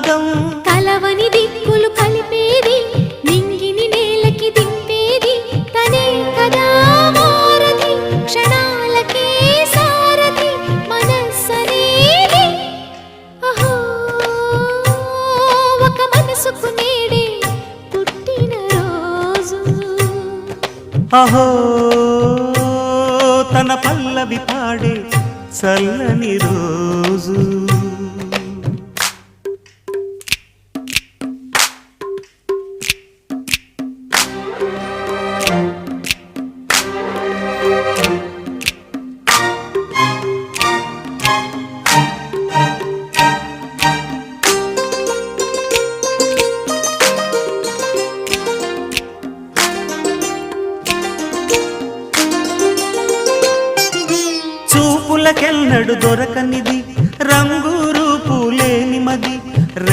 మగ్గం కలవని దిక్కులు కలిపేది నింగిని నేలకి దింపేది తనే కదా మారది క్షణాలకే సారది మనస్సనేది అహో ఒక మనసుకు నేడే పుట్టిన రోజు అహో తన పల్లవి పాడే చల్లని రోజు చూపులకెన్నడు దొరకనిది రంగు